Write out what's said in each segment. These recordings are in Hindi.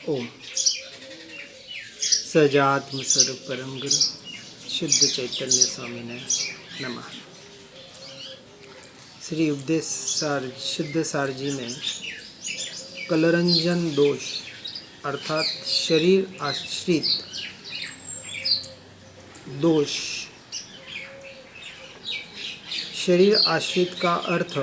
ओम सजात्म स्वरूप परम गुरु शुद्ध चैतन्य स्वामी ने नमः। श्री उपदेश सार शुद्ध सार जी में कलरंजन दोष अर्थात शरीर आश्रित दोष। शरीर आश्रित का अर्थ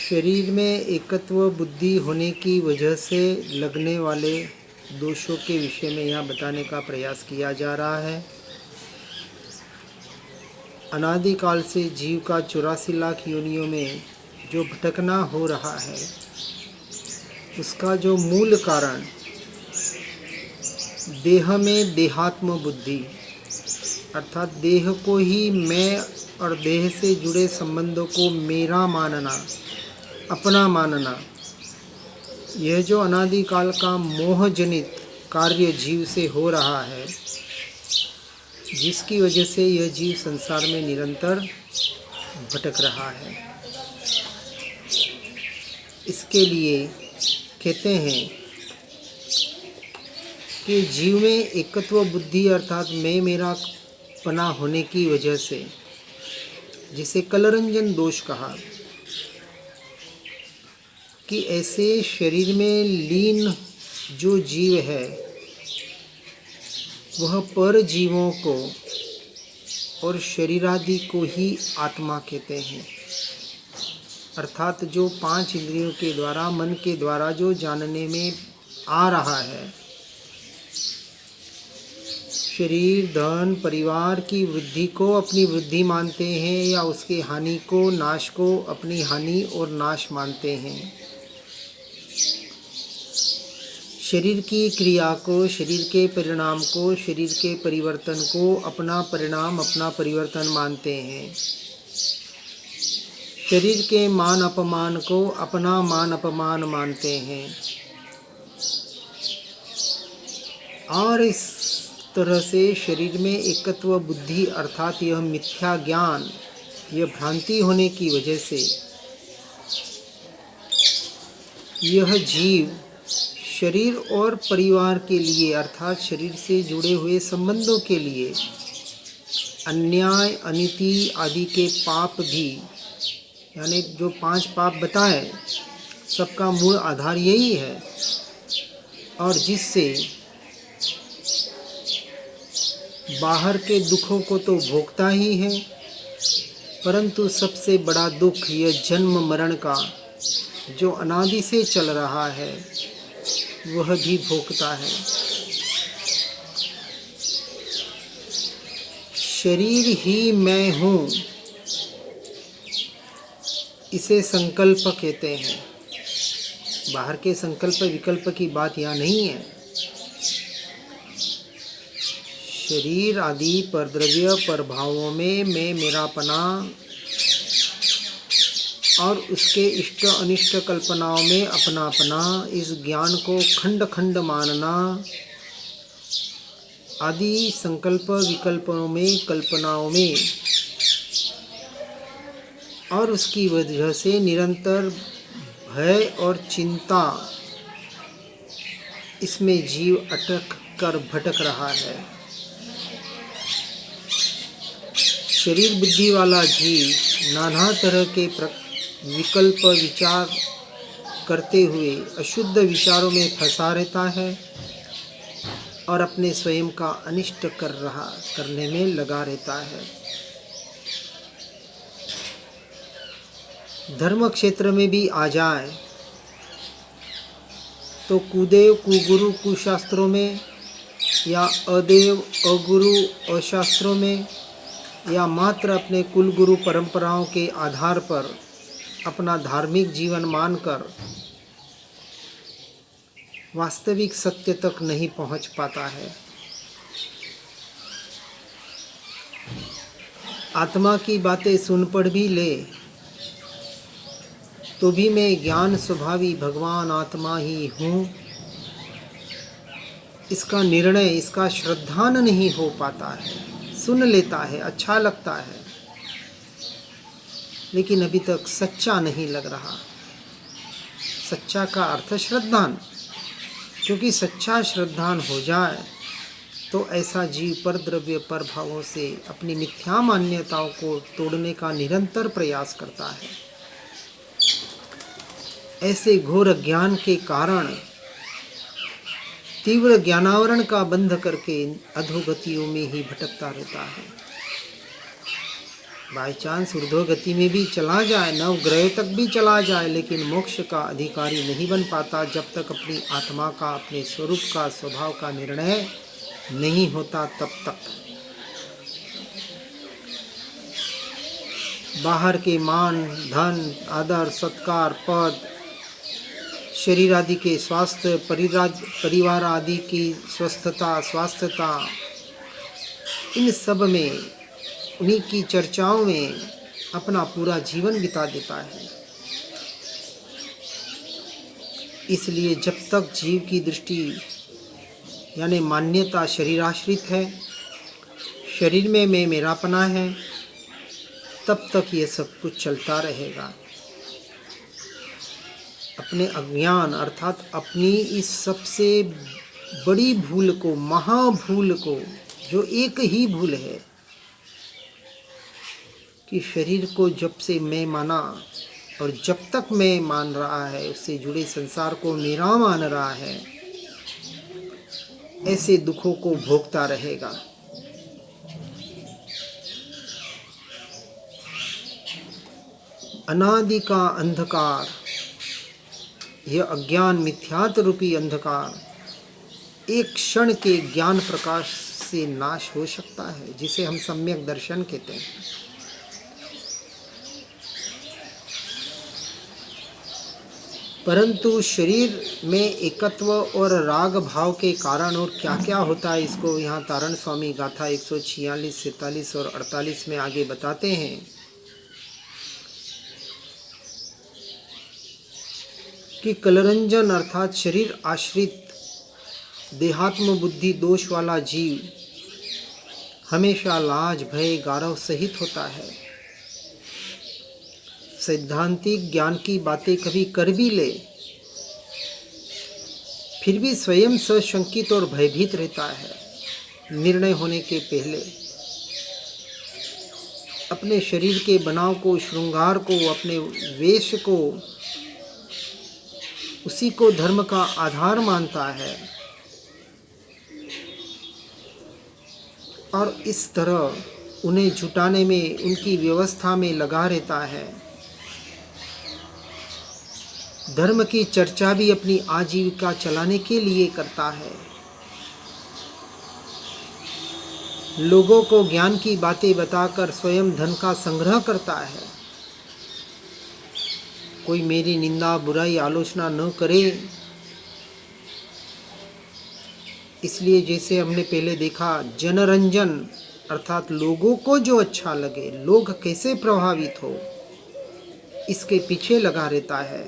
शरीर में एकत्व बुद्धि होने की वजह से लगने वाले दोषों के विषय में यहाँ बताने का प्रयास किया जा रहा है। अनादिकाल से जीव का 84 लाख योनियों में जो भटकना हो रहा है, उसका जो मूल कारण देह में देहात्म बुद्धि अर्थात देह को ही मैं और देह से जुड़े संबंधों को मेरा मानना, अपना मानना, यह जो अनादिकाल का मोहजनित कार्य जीव से हो रहा है, जिसकी वजह से यह जीव संसार में निरंतर भटक रहा है। इसके लिए कहते हैं कि जीव में एकत्व बुद्धि अर्थात मैं मेरा पना होने की वजह से, जिसे कलरंजन दोष कहा, कि ऐसे शरीर में लीन जो जीव है वह पर जीवों को और शरीरादि को ही आत्मा कहते हैं। अर्थात जो 5 इंद्रियों के द्वारा, मन के द्वारा जो जानने में आ रहा है, शरीर, धन, परिवार की वृद्धि को अपनी वृद्धि मानते हैं या उसकी हानि को, नाश को अपनी हानि और नाश मानते हैं। शरीर की क्रिया को, शरीर के परिणाम को, शरीर के परिवर्तन को अपना परिणाम, अपना परिवर्तन मानते हैं। शरीर के मान अपमान को अपना मान अपमान मानते हैं। और इस तरह से शरीर में एकत्व बुद्धि अर्थात यह मिथ्या ज्ञान, यह भ्रांति होने की वजह से यह जीव शरीर और परिवार के लिए अर्थात शरीर से जुड़े हुए संबंधों के लिए अन्याय, अनीति आदि के पाप भी, यानी जो 5 पाप बताए, सबका मूल आधार यही है। और जिससे बाहर के दुखों को तो भोगता ही है, परंतु सबसे बड़ा दुख यह जन्म मरण का जो अनादि से चल रहा है वह भी भोगता है। शरीर ही मैं हूँ, इसे संकल्प कहते हैं। बाहर के संकल्प विकल्प की बात यहाँ नहीं है। शरीर आदि पर द्रव्य पर भावों में मैं मेरापना और उसके इष्ट अनिष्ट कल्पनाओं में अपनापना, इस ज्ञान को खंड खंड मानना आदि संकल्प विकल्पों में, कल्पनाओं में, और उसकी वजह से निरंतर भय और चिंता, इसमें जीव अटक कर भटक रहा है। शरीर बुद्धि वाला जीव नाना तरह के विकल्प विचार करते हुए अशुद्ध विचारों में फंसा रहता है और अपने स्वयं का अनिष्ट करने में लगा रहता है। धर्म क्षेत्र में भी आ जाए तो कुदेव कुगुरु कुशास्त्रों में, या अदेव अगुरु अशास्त्रों में, या मात्र अपने कुल गुरु परंपराओं के आधार पर अपना धार्मिक जीवन मानकर वास्तविक सत्य तक नहीं पहुंच पाता है। आत्मा की बातें सुन पढ़ भी ले तो भी मैं ज्ञान स्वभावी भगवान आत्मा ही हूँ, इसका निर्णय, इसका श्रद्धान नहीं हो पाता है। सुन लेता है, अच्छा लगता है, लेकिन अभी तक सच्चा नहीं लग रहा। सच्चा का अर्थ श्रद्धान, क्योंकि सच्चा श्रद्धान हो जाए तो ऐसा जीव पर द्रव्य पर भावों से अपनी मिथ्या मान्यताओं को तोड़ने का निरंतर प्रयास करता है। ऐसे घोर अज्ञान के कारण तीव्र ज्ञानावरण का बंध करके अधोगतियों में ही भटकता रहता है। बाई चांस ऊर्ध्वगति में भी चला जाए, नवग्रह तक भी चला जाए, लेकिन मोक्ष का अधिकारी नहीं बन पाता जब तक अपनी आत्मा का, अपने स्वरूप का, स्वभाव का निर्णय नहीं होता तब तक। बाहर के मान, धन, आदर, सत्कार, पद, शरीर आदि के स्वास्थ्य, परिवार आदि की स्वस्थता, स्वास्थ्यता, इन सब में, उन्हीं की चर्चाओं में अपना पूरा जीवन बिता देता है। इसलिए जब तक जीव की दृष्टि यानी मान्यता शरीराश्रित है, शरीर में मैं मेरापना है, तब तक ये सब कुछ चलता रहेगा। अपने अज्ञान अर्थात अपनी इस सबसे बड़ी भूल को, महाभूल को, जो एक ही भूल है कि शरीर को जब से मैं माना और जब तक मैं मान रहा है, उससे जुड़े संसार को मेरा मान रहा है, ऐसे दुखों को भोगता रहेगा। अनादि का अंधकार, यह अज्ञान मिथ्यात्व रूपी अंधकार एक क्षण के ज्ञान प्रकाश से नाश हो सकता है, जिसे हम सम्यक दर्शन कहते हैं। परंतु शरीर में एकत्व और राग भाव के कारण और क्या क्या होता है, इसको यहाँ तारण स्वामी गाथा 146, 47 और 48 में आगे बताते हैं कि कलरंजन अर्थात शरीर आश्रित देहात्म बुद्धि दोष वाला जीव हमेशा लाज, भय, गारव सहित होता है। सैद्धांतिक ज्ञान की बातें कभी कर भी ले, फिर भी स्वयं सशंकित और भयभीत रहता है। निर्णय होने के पहले अपने शरीर के बनाव को, श्रृंगार को, अपने वेश को, उसी को धर्म का आधार मानता है और इस तरह उन्हें जुटाने में, उनकी व्यवस्था में लगा रहता है। धर्म की चर्चा भी अपनी आजीविका चलाने के लिए करता है। लोगों को ज्ञान की बातें बताकर स्वयं धन का संग्रह करता है। कोई मेरी निंदा, बुराई, आलोचना न करे, इसलिए जैसे हमने पहले देखा, जनरंजन अर्थात लोगों को जो अच्छा लगे, लोग कैसे प्रभावित हो, इसके पीछे लगा रहता है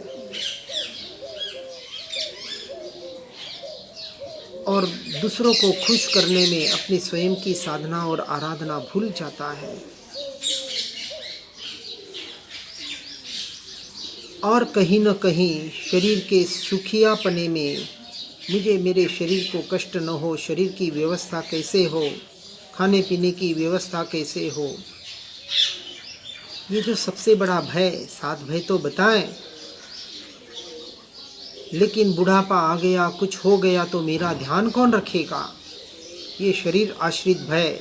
और दूसरों को खुश करने में अपनी स्वयं की साधना और आराधना भूल जाता है। और कहीं न कहीं शरीर के सुखियापने में, मुझे मेरे शरीर को कष्ट न हो, शरीर की व्यवस्था कैसे हो, खाने पीने की व्यवस्था कैसे हो, ये जो सबसे बड़ा भय, 7 भय तो बताएं, लेकिन बुढ़ापा आ गया, कुछ हो गया तो मेरा ध्यान कौन रखेगा, ये शरीर आश्रित भय,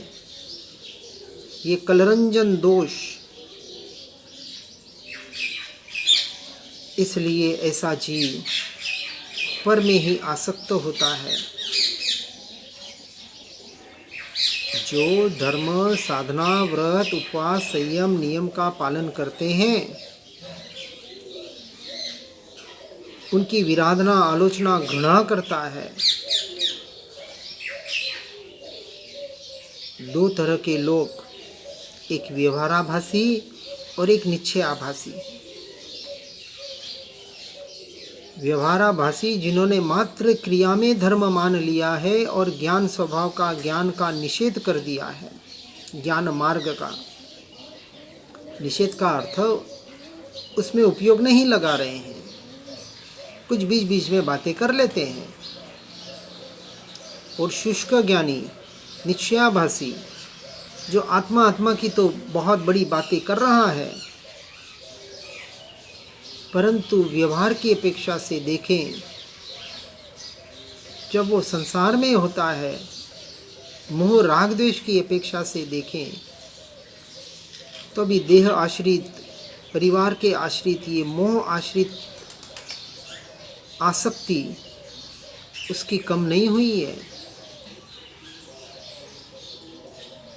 ये कलरंजन दोष। इसलिए ऐसा जीव पर में ही आसक्त होता है। जो धर्म, साधना, व्रत, उपवास, संयम, नियम का पालन करते हैं, उनकी विराधना, आलोचना, घृणा करता है। 2 तरह के लोग, एक व्यवहाराभासी और एक निश्चयाभासी। व्यवहाराभासी जिन्होंने मात्र क्रिया में धर्म मान लिया है और ज्ञान स्वभाव का, ज्ञान का निषेध कर दिया है। ज्ञान मार्ग का निषेध का अर्थ उसमें उपयोग नहीं लगा रहे हैं। कुछ बीच बीच में बातें कर लेते हैं। और शुष्क ज्ञानी, निश्चयाभासी, जो आत्मा आत्मा की तो बहुत बड़ी बातें कर रहा है, परंतु व्यवहार की अपेक्षा से देखें, जब वो संसार में होता है, मोह राग द्वेष की अपेक्षा से देखें, तो भी देह आश्रित, परिवार के आश्रित, ये मोह आश्रित आसक्ति उसकी कम नहीं हुई है।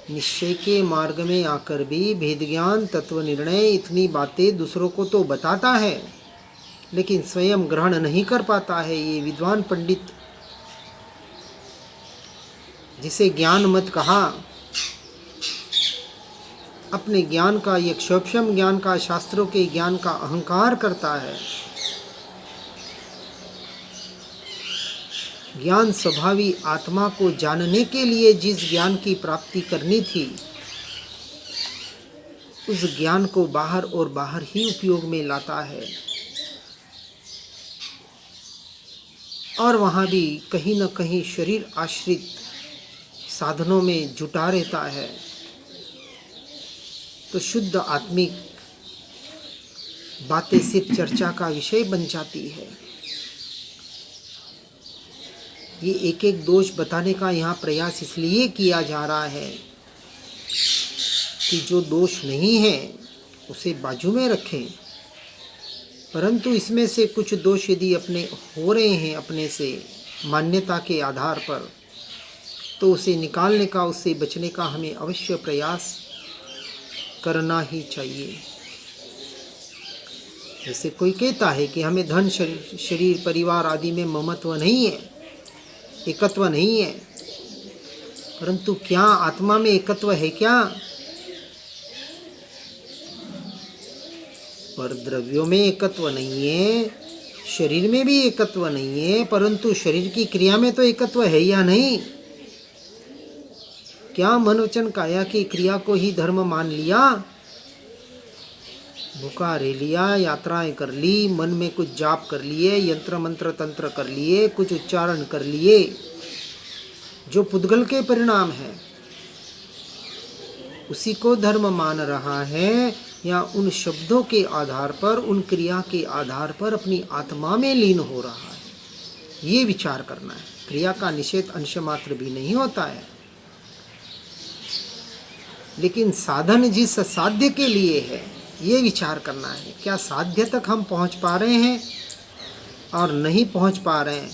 निश्चय के मार्ग में आकर भी भेद ज्ञान, तत्व निर्णय, इतनी बातें दूसरों को तो बताता है, लेकिन स्वयं ग्रहण नहीं कर पाता है। ये विद्वान पंडित, जिसे ज्ञान मत कहा, अपने ज्ञान का, ये क्षोभम ज्ञान का, शास्त्रों के ज्ञान का अहंकार करता है। ज्ञान स्वभावी आत्मा को जानने के लिए जिस ज्ञान की प्राप्ति करनी थी, उस ज्ञान को बाहर और बाहर ही उपयोग में लाता है, और वहाँ भी कहीं न कहीं शरीर आश्रित साधनों में जुटा रहता है। तो शुद्ध आत्मिक बातें सिर्फ चर्चा का विषय बन जाती है। ये एक एक दोष बताने का यहाँ प्रयास इसलिए किया जा रहा है कि जो दोष नहीं है उसे बाजू में रखें, परंतु इसमें से कुछ दोष यदि अपने हो रहे हैं अपने से मान्यता के आधार पर, तो उसे निकालने का, उससे बचने का हमें अवश्य प्रयास करना ही चाहिए। जैसे कोई कहता है कि हमें धन, शरीर, परिवार आदि में ममत्व नहीं है, एकत्व नहीं है, परंतु क्या आत्मा में एकत्व है क्या? पर द्रव्यों में एकत्व नहीं है, शरीर में भी एकत्व नहीं है, परंतु शरीर की क्रिया में तो एकत्व है या नहीं? क्या मन वचन काया की क्रिया को ही धर्म मान लिया? भूखा रह लिया, यात्राएं कर ली, मन में कुछ जाप कर लिए, यंत्र मंत्र तंत्र कर लिए, कुछ उच्चारण कर लिए, जो पुद्गल के परिणाम है, उसी को धर्म मान रहा है, या उन शब्दों के आधार पर, उन क्रिया के आधार पर अपनी आत्मा में लीन हो रहा है? ये विचार करना है। क्रिया का निषेध अंश मात्र भी नहीं होता है, लेकिन साधन जिस साध्य के लिए है, ये विचार करना है। क्या साध्य तक हम पहुंच पा रहे हैं? और नहीं पहुंच पा रहे हैं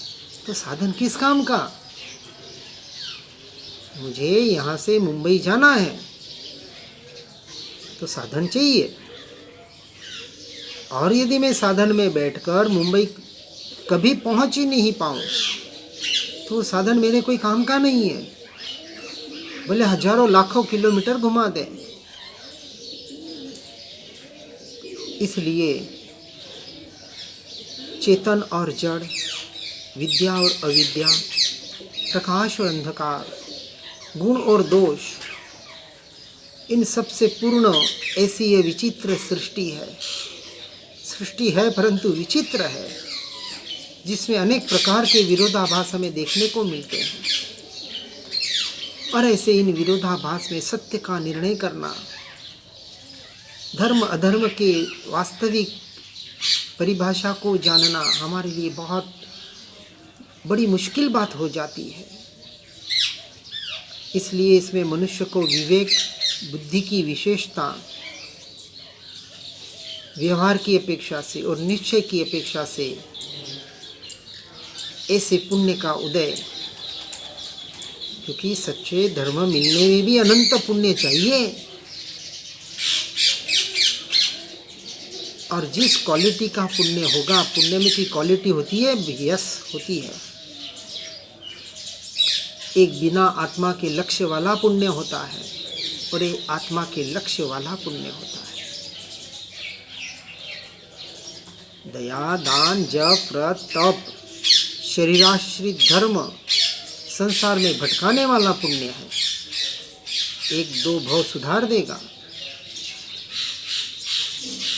तो साधन किस काम का? मुझे यहाँ से मुंबई जाना है तो साधन चाहिए, और यदि मैं साधन में बैठकर मुंबई कभी पहुंच ही नहीं पाऊँ तो साधन मेरे कोई काम का नहीं है, भले हजारों लाखों किलोमीटर घुमा दे। इसलिए चेतन और जड़, विद्या और अविद्या, प्रकाश और अंधकार, गुण और दोष, इन सब से पूर्ण ऐसी ये विचित्र सृष्टि है। सृष्टि है परंतु विचित्र है, जिसमें अनेक प्रकार के विरोधाभास हमें देखने को मिलते हैं, और ऐसे इन विरोधाभास में सत्य का निर्णय करना, धर्म अधर्म के वास्तविक परिभाषा को जानना हमारे लिए बहुत बड़ी मुश्किल बात हो जाती है। इसलिए इसमें मनुष्य को विवेक, बुद्धि की विशेषता, व्यवहार की अपेक्षा से और निश्चय की अपेक्षा से ऐसे पुण्य का उदय, क्योंकि सच्चे धर्म मिलने में भी अनंत पुण्य चाहिए, और जिस क्वालिटी का पुण्य होगा, पुण्य में की क्वालिटी होती है, यस होती है। एक बिना आत्मा के लक्ष्य वाला पुण्य होता है, और एक आत्मा के लक्ष्य वाला पुण्य होता है। दया, दान, जप, व्रत, तप, शरीराश्रित धर्म संसार में भटकाने वाला पुण्य है, एक दो भाव सुधार देगा।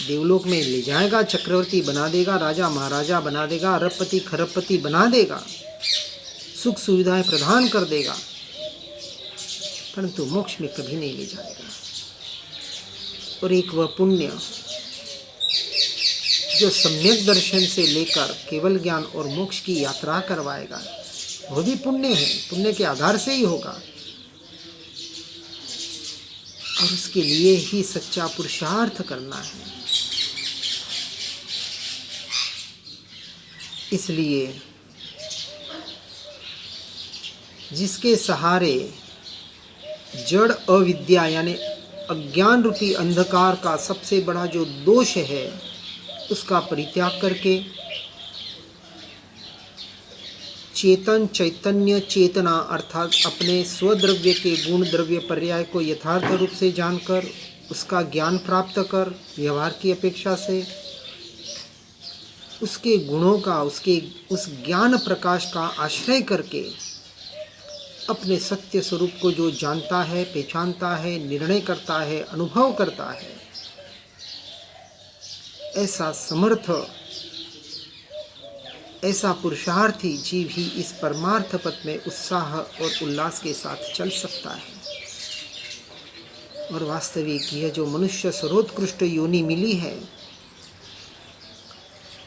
देवलोक में ले जाएगा, चक्रवर्ती बना देगा, राजा महाराजा बना देगा, अरबपति खरबपति बना देगा, सुख सुविधाएं प्रदान कर देगा, परंतु मोक्ष में कभी नहीं ले जाएगा। और एक वह पुण्य जो सम्यक दर्शन से लेकर केवल ज्ञान और मोक्ष की यात्रा करवाएगा, वह भी पुण्य है, पुण्य के आधार से ही होगा। और उसके लिए ही सच्चा पुरुषार्थ करना है। इसलिए जिसके सहारे जड़ अविद्या यानी अज्ञान रूपी अंधकार का सबसे बड़ा जो दोष है उसका परित्याग करके चेतन चैतन्य चेतना अर्थात अपने स्वद्रव्य के गुण द्रव्य पर्याय को यथार्थ रूप से जानकर उसका ज्ञान प्राप्त कर व्यवहार की अपेक्षा से उसके गुणों का उस ज्ञान प्रकाश का आश्रय करके अपने सत्य स्वरूप को जो जानता है, पहचानता है, निर्णय करता है, अनुभव करता है, ऐसा समर्थ, ऐसा पुरुषार्थी जीव ही इस परमार्थ पथ में उत्साह और उल्लास के साथ चल सकता है। और वास्तविक यह जो मनुष्य सर्वोत्कृष्ट योनि मिली है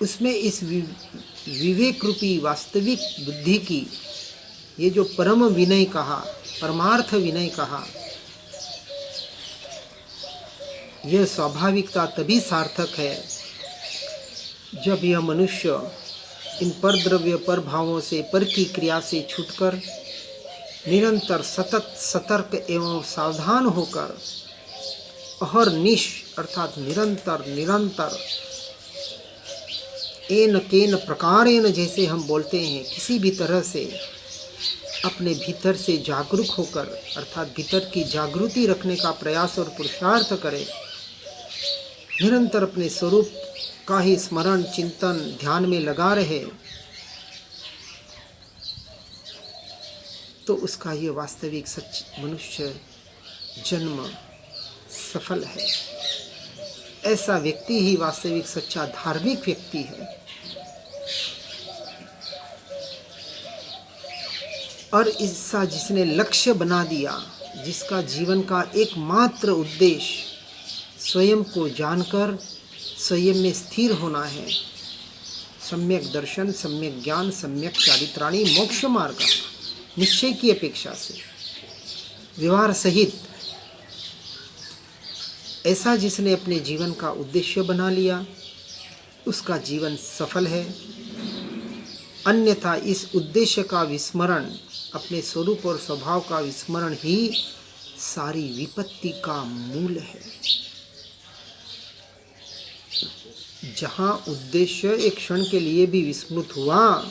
उसमें इस विवेक रूपी वास्तविक बुद्धि की ये जो परम विनय कहा, परमार्थ विनय कहा, यह स्वाभाविकता तभी सार्थक है जब यह मनुष्य इन पर द्रव्य पर भावों से पर की क्रिया से छूटकर निरंतर सतत सतर्क एवं सावधान होकर अहर्निश अर्थात निरंतर एन केन प्रकारेण जैसे हम बोलते हैं, किसी भी तरह से अपने भीतर से जागरूक होकर अर्थात भीतर की जागृति रखने का प्रयास और पुरुषार्थ करे, निरंतर अपने स्वरूप का ही स्मरण चिंतन ध्यान में लगा रहे, तो उसका ये वास्तविक सच मनुष्य जन्म सफल है। ऐसा व्यक्ति ही वास्तविक सच्चा धार्मिक व्यक्ति है। और ऐसा जिसने लक्ष्य बना दिया, जिसका जीवन का एकमात्र उद्देश्य स्वयं को जानकर स्वयं में स्थिर होना है, सम्यक दर्शन, सम्यक ज्ञान, सम्यक चारित्राणी, मोक्ष मार्ग, निश्चय की अपेक्षा से व्यवहार सहित, ऐसा जिसने अपने जीवन का उद्देश्य बना लिया उसका जीवन सफल है। अन्यथा इस उद्देश्य का विस्मरण, अपने स्वरूप और स्वभाव का विस्मरण ही सारी विपत्ति का मूल है। जहाँ उद्देश्य एक क्षण के लिए भी विस्मृत हुआ,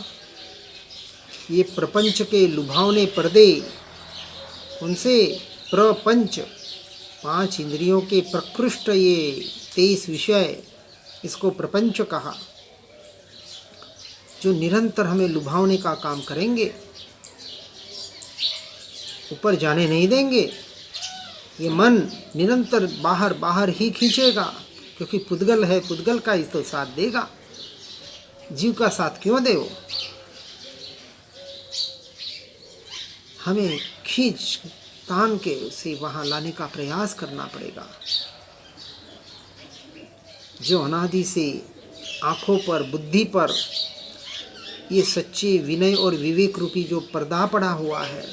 ये प्रपंच के लुभावने पर्दे, उनसे प्रपंच 5 इंद्रियों के प्रकृष्ट ये 23 विषय, इसको प्रपंच कहा, जो निरंतर हमें लुभावने का काम करेंगे, ऊपर जाने नहीं देंगे। ये मन निरंतर बाहर ही खींचेगा, क्योंकि पुद्गल है, पुद्गल का ही तो साथ देगा, जीव का साथ क्यों दे वो? हमें खींच तान के उसे वहाँ लाने का प्रयास करना पड़ेगा। जो अनादि से आँखों पर, बुद्धि पर ये सच्चे विनय और विवेक रूपी जो पर्दा पड़ा हुआ है,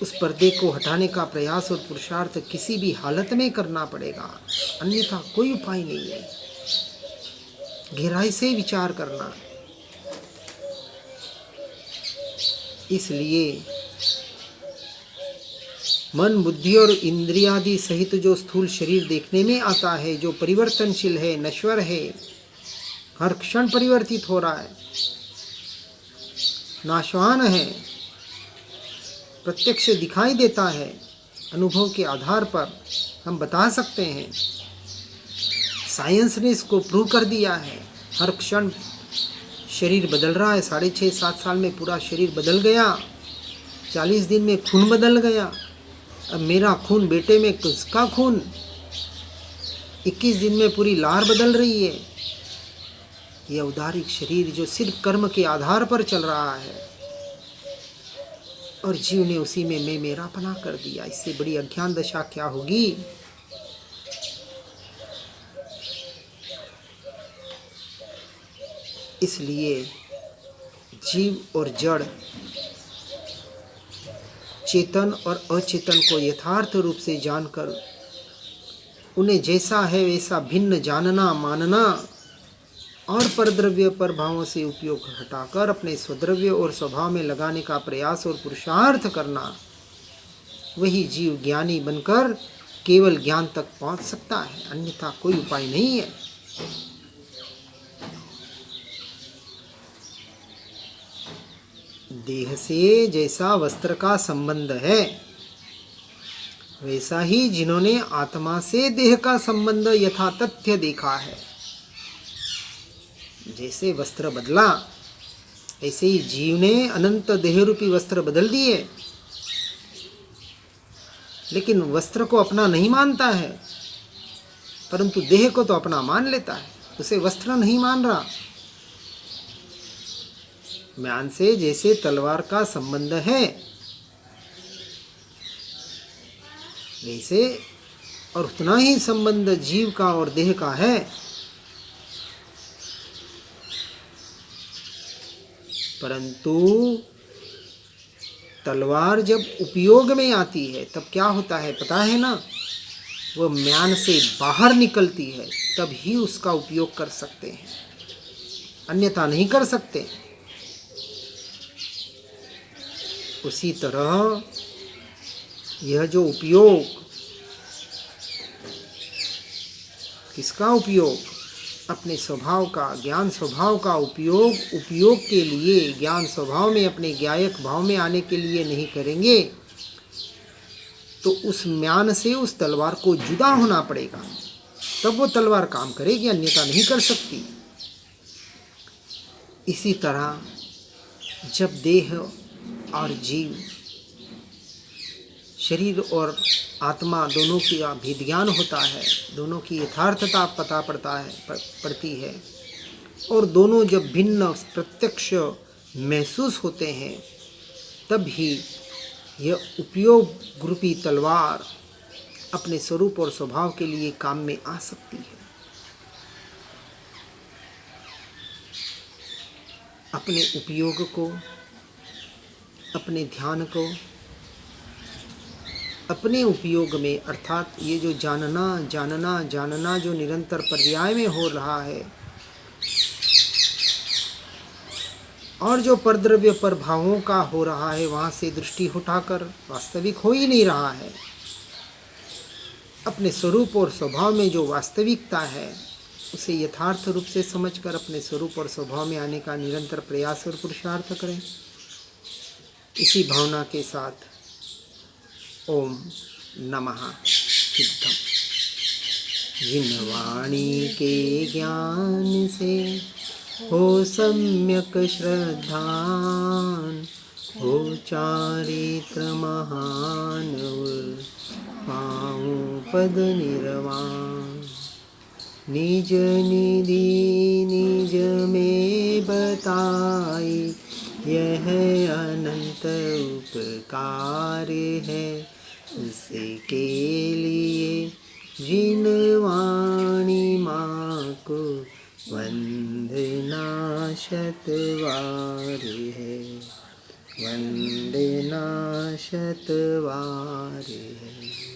उस पर्दे को हटाने का प्रयास और पुरुषार्थ किसी भी हालत में करना पड़ेगा, अन्यथा कोई उपाय नहीं है। गहराई से विचार करना। इसलिए मन, बुद्धि और इंद्रियादि सहित जो स्थूल शरीर देखने में आता है, जो परिवर्तनशील है, नश्वर है, हर क्षण परिवर्तित हो रहा है, नाशवान है, प्रत्यक्ष दिखाई देता है, अनुभव के आधार पर हम बता सकते हैं। साइंस ने इसको प्रूव कर दिया है। हर क्षण शरीर बदल रहा है। 6.5-7 साल में पूरा शरीर बदल गया, 40 दिन में खून बदल गया। अब मेरा खून बेटे में किसका खून, 21 दिन में पूरी लहर बदल रही है। यह औदारिक शरीर जो सिर्फ कर्म के आधार पर चल रहा है और जीव ने उसी में मैं मेरापना कर दिया, इससे बड़ी अज्ञान दशा क्या होगी। इसलिए जीव और जड़, चेतन और अचेतन को यथार्थ रूप से जानकर उन्हें जैसा है वैसा भिन्न जानना मानना और परद्रव्य पर भावों से उपयोग हटाकर अपने स्वद्रव्य और स्वभाव में लगाने का प्रयास और पुरुषार्थ करना, वही जीव ज्ञानी बनकर केवल ज्ञान तक पहुंच सकता है, अन्यथा कोई उपाय नहीं है। देह से जैसा वस्त्र का संबंध है, वैसा ही जिन्होंने आत्मा से देह का संबंध यथातथ्य देखा है, जैसे वस्त्र बदला ऐसे ही जीव ने अनंत देह रूपी वस्त्र बदल दिए, लेकिन वस्त्र को अपना नहीं मानता है, परंतु देह को तो अपना मान लेता है, उसे वस्त्र नहीं मान रहा। म्यान से जैसे तलवार का संबंध है वैसे और उतना ही संबंध जीव का और देह का है, परंतु तलवार जब उपयोग में आती है तब क्या होता है पता है ना, वह म्यान से बाहर निकलती है तब ही उसका उपयोग कर सकते हैं, अन्यथा नहीं कर सकते। उसी तरह यह जो उपयोग, किसका उपयोग, अपने स्वभाव का, ज्ञान स्वभाव का उपयोग के लिए, ज्ञान स्वभाव में अपने ज्ञायक भाव में आने के लिए नहीं करेंगे तो उस म्यान से उस तलवार को जुदा होना पड़ेगा, तब वो तलवार काम करेगी, अन्यथा नहीं कर सकती। इसी तरह जब देह और जीव, शरीर और आत्मा दोनों की अभिज्ञान होता है, दोनों की यथार्थता पता पड़ती है और दोनों जब भिन्न प्रत्यक्ष महसूस होते हैं, तब ही यह उपयोग रूपी तलवार अपने स्वरूप और स्वभाव के लिए काम में आ सकती है। अपने उपयोग को, अपने ध्यान को अपने उपयोग में, अर्थात ये जो जानना जो निरंतर पर्याय में हो रहा है और जो परद्रव्य पर भावों का हो रहा है, वहाँ से दृष्टि उठाकर वास्तविक हो ही नहीं रहा है। अपने स्वरूप और स्वभाव में जो वास्तविकता है उसे यथार्थ रूप से समझकर अपने स्वरूप और स्वभाव में आने का निरंतर प्रयास और पुरुषार्थ करें। इसी भावना के साथ ओम नमः सिद्धम। जिन वाणी के ज्ञान से हो सम्यक श्रद्धान, हो चारित्र महान, पाऊँ पद निर्वाण। निज निधि निज में बताई, यह अनंत उपकार है, उसके लिए जिन वाणी माँ को वंदना शतवार है, वंदना शतवार है।